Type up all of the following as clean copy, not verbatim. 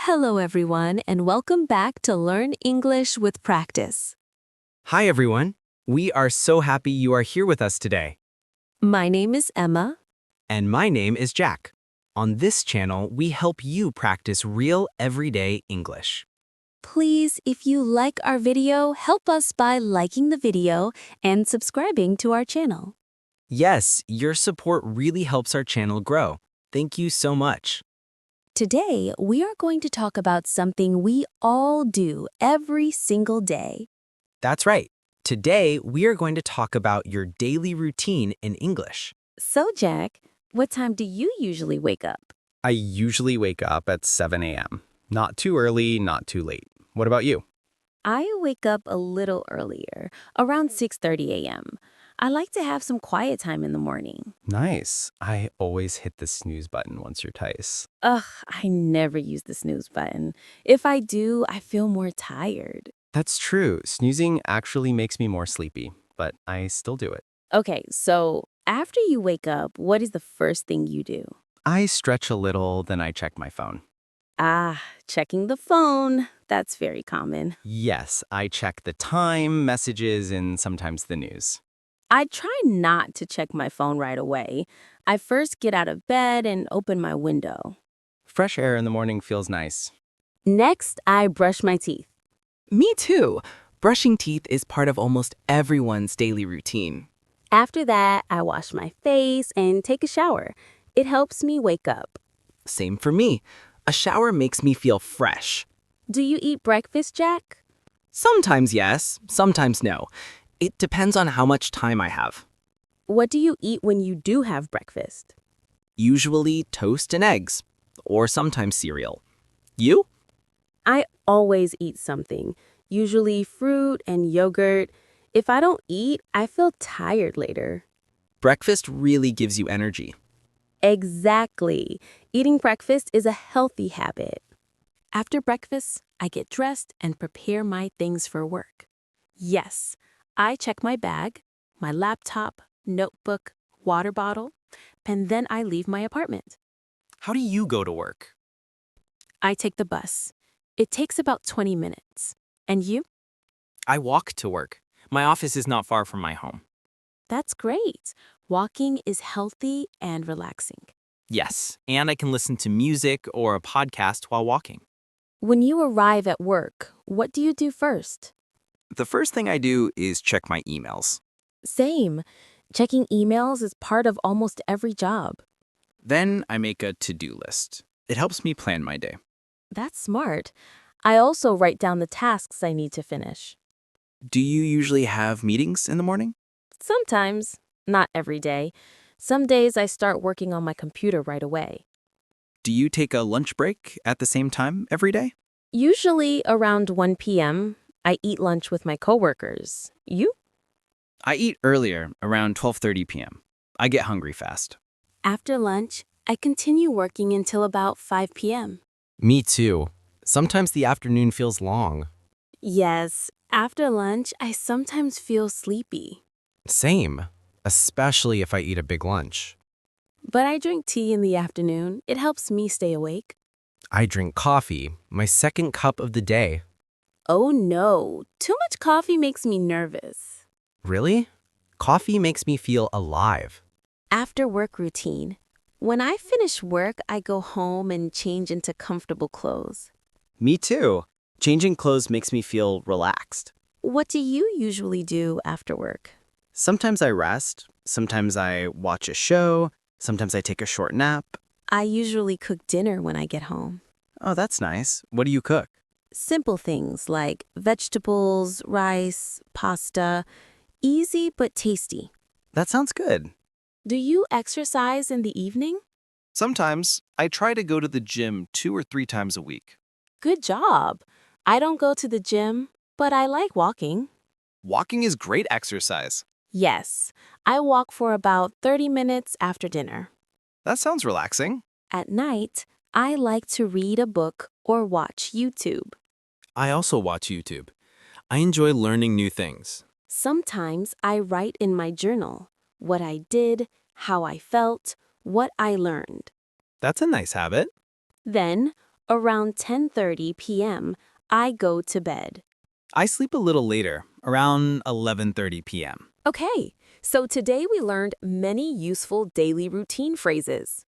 Hello, everyone, and welcome back to Learn English with Practice. Hi, everyone. We are so happy you are here with us today. My name is Emma. And my name is Jack. On this channel, we help you practice real, everyday English. Please, if you like our video, help us by liking the video and subscribing to our channel. Yes, your support really helps our channel grow. Thank you so much. Today, we are going to talk about something we all do every single day. That's right. Today, we are going to talk about your daily routine in English. So, Jack, what time do you usually wake up? I usually wake up at 7 a.m. Not too early, not too late. What about you? I wake up a little earlier, around 6:30 a.m. I like to have some quiet time in the morning. Nice. I always hit the snooze button once or twice. Ugh, I never use the snooze button. If I do, I feel more tired. That's true. Snoozing actually makes me more sleepy, but I still do it. Okay, so after you wake up, what is the first thing you do? I stretch a little, then I check my phone. Ah, checking the phone. That's very common. Yes, I check the time, messages, and sometimes the news. I try not to check my phone right away. I first get out of bed and open my window. Fresh air in the morning feels nice. Next, I brush my teeth. Me too. Brushing teeth is part of almost everyone's daily routine. After that, I wash my face and take a shower. It helps me wake up. Same for me. A shower makes me feel fresh. Do you eat breakfast, Jack? Sometimes yes, sometimes no. It depends on how much time I have. What do you eat when you do have breakfast? Usually toast and eggs, or sometimes cereal. You? I always eat something, usually fruit and yogurt. If I don't eat, I feel tired later. Breakfast really gives you energy. Exactly. Eating breakfast is a healthy habit. After breakfast, I get dressed and prepare my things for work. Yes, I check my bag, my laptop, notebook, water bottle, and then I leave my apartment. How do you go to work? I take the bus. It takes about 20 minutes. And you? I walk to work. My office is not far from my home. That's great. Walking is healthy and relaxing. Yes, and I can listen to music or a podcast while walking. When you arrive at work, what do you do first? The first thing I do is check my emails. Same. Checking emails is part of almost every job. Then I make a to-do list. It helps me plan my day. That's smart. I also write down the tasks I need to finish. Do you usually have meetings in the morning? Sometimes, not every day. Some days I start working on my computer right away. Do you take a lunch break at the same time every day? Usually around 1 p.m., I eat lunch with my coworkers. You? I eat earlier, around 12:30 p.m. I get hungry fast. After lunch, I continue working until about 5 p.m. Me too. Sometimes the afternoon feels long. Yes, after lunch, I sometimes feel sleepy. Same, especially if I eat a big lunch. But I drink tea in the afternoon. It helps me stay awake. I drink coffee, my second cup of the day. Oh no, too much coffee makes me nervous. Really? Coffee makes me feel alive. After work routine. When I finish work, I go home and change into comfortable clothes. Me too. Changing clothes makes me feel relaxed. What do you usually do after work? Sometimes I rest, sometimes I watch a show, sometimes I take a short nap. I usually cook dinner when I get home. Oh, that's nice. What do you cook? Simple things like vegetables, rice, pasta. Easy but tasty. That sounds good. Do you exercise in the evening? Sometimes I try to go to the gym 2 or 3 times a week. Good job. I don't go to the gym, but I like walking. Walking is great exercise. Yes, I walk for about 30 minutes after dinner. That sounds relaxing. At night, I like to read a book or watch YouTube. I also watch YouTube. I enjoy learning new things. Sometimes I write in my journal what I did, how I felt, what I learned. That's a nice habit. Then, Around 10:30 p.m., I go to bed. I sleep a little later, around 11:30 p.m. Okay, so today we learned many useful daily routine phrases.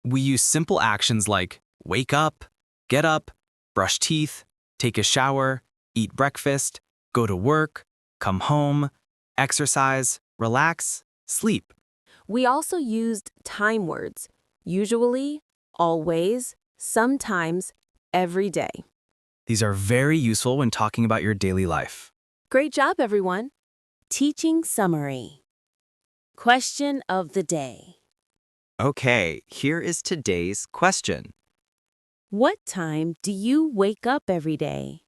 We use simple actions like wake up, get up, brush teeth, take a shower, eat breakfast, go to work, come home, exercise, relax, sleep. We also used time words, usually, always, sometimes, every day. These are very useful when talking about your daily life. Great job, everyone. Teaching summary. Question of the day. Okay, here is today's question. What time do you wake up every day?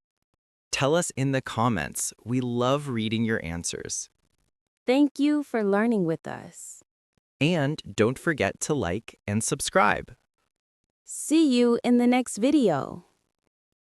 Tell us in the comments. We love reading your answers. Thank you for learning with us. And don't forget to like and subscribe. See you in the next video.